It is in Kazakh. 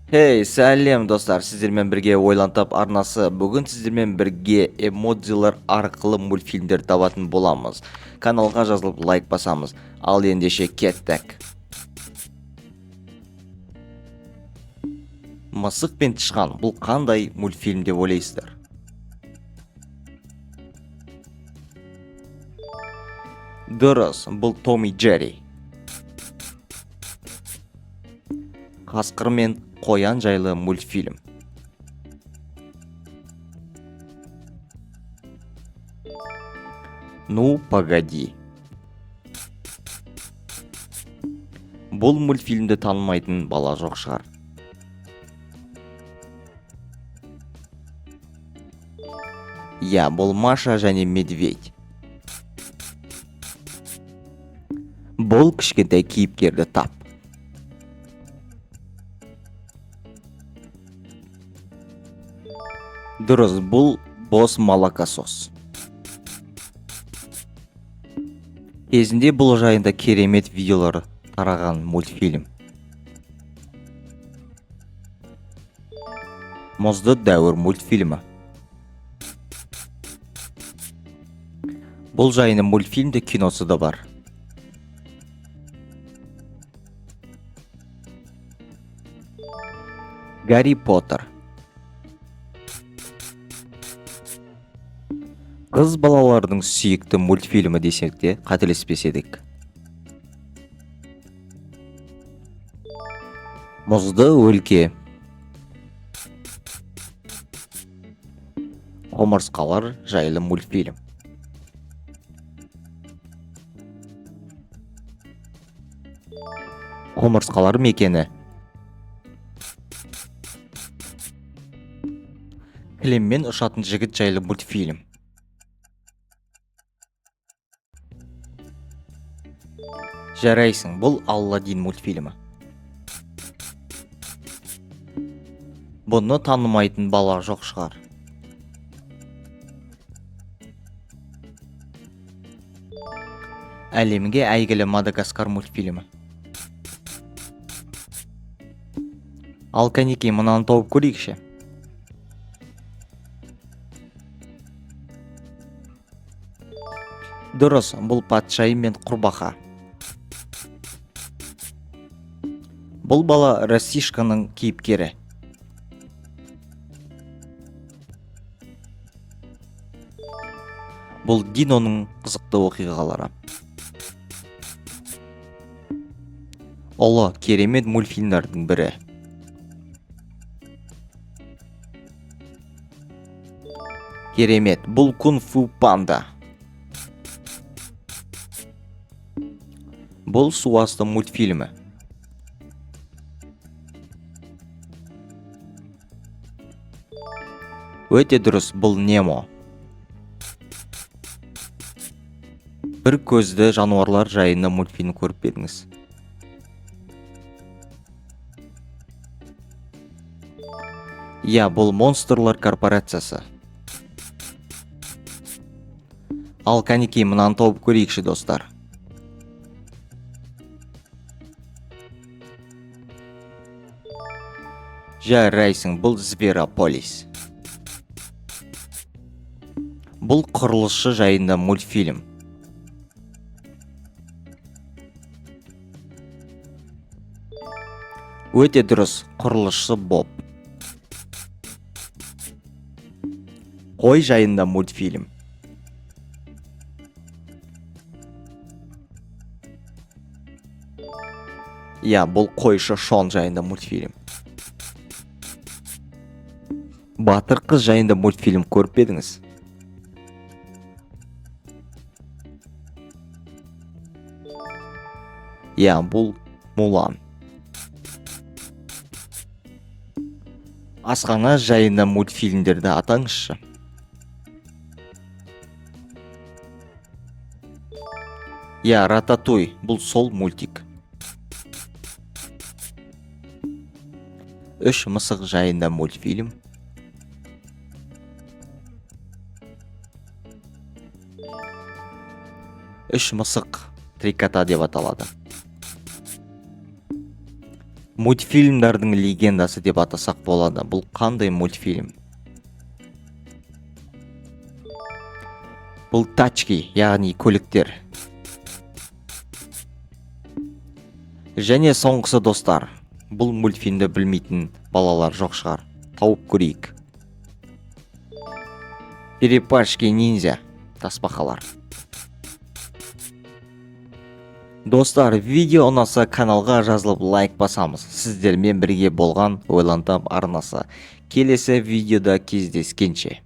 Hey, сәлем достар, сіздермен бірге ойлантап арнасы. Бүгін сіздермен бірге эмоджилар арқылы мультфильмдер табатын боламыз. Каналға жазылып лайк басамыз. Ал ендеше кеттік. Мысық пен тышқан, бұл қандай мультфильм деп ойлайсыздар? Дұрыс, бұл Том и Джерри. Қасқыр мен қоян жайлы мультфильм. Ну, погоди. Бұл мультфильмді танымайтын бала жоқ шығар. Я, бұл Маша және Медведь. Бұл кішкентай кейіпкерді тап. Дұрыс, бұл бос молокосос. Кезінде бұл жайында керемет видеолар тараған мультфильм. Мұзды дәуір мультфильмі. Бұл жайында мультфильмде киносы да бар. Гарри Поттер. Қыз балалардың сүйікті мультфильмі десек те қателеспес едік. Мұзды өлке. Құмырсқалар жайлы мультфильм. Құмырсқалар мекені. Кілеммен ұшатын жігіт жайлы мультфильм. Жарайсың, бұл Алладин мультфильмі. Бұны танымайтын бала жоқ шығар. Әлемге әйгілі Мадагаскар мультфильмі. Ал кәнекей, мынаны тауып көрейікші. Дұрыс, бұл патшайым мен құрбақа. Бұл бала Растишканың кейіпкері. Бұл Диноның қызықты оқиғалары. Ұлы керемет мультфильмдердің бірі. Керемет, бұл Кунг-фу панда. Бұл суасты мультфильмі. Өте дұрыс, бұл Немо. Бір көзді жануарлар жайында мультфильм көріп едіңіз. Я, бұл Монстрлар корпорациясы. Ал кәнекей, мынаны тауып көрейікші достар. Жарайсың, бұл Зверополис. Бұл құрылысшы жайында мультфильм. Өте дұрыс, құрылысшы Боб. Қой жайында мультфильм. Я, бұл қойшы Шон жайында мультфильм. Батыр қыз жайында мультфильм көріп едіңіз. Я, бұл Мулан. Асхана жайында мультфильмдерді атаңызшы. Я, Рататуй, бұл сол мультик. Үш мысық жайында мультфильм. Үш мысық трикота деп аталады. Мультфильмдардың легендасы деп атасақ болады. Бұл қандай мультфильм? Бұл тачки, яғни көліктер. Және соңғысы достар. Бұл мультфильмді білмейтін балалар жоқ шығар. Тауып көрейік. Черепашки ниндзя, тасбақалар. Достар, видео ұнаса каналға жазылып лайк басамыз. Сіздермен бірге болған Ойлантап арнасы. Келесі видеода кездескенше.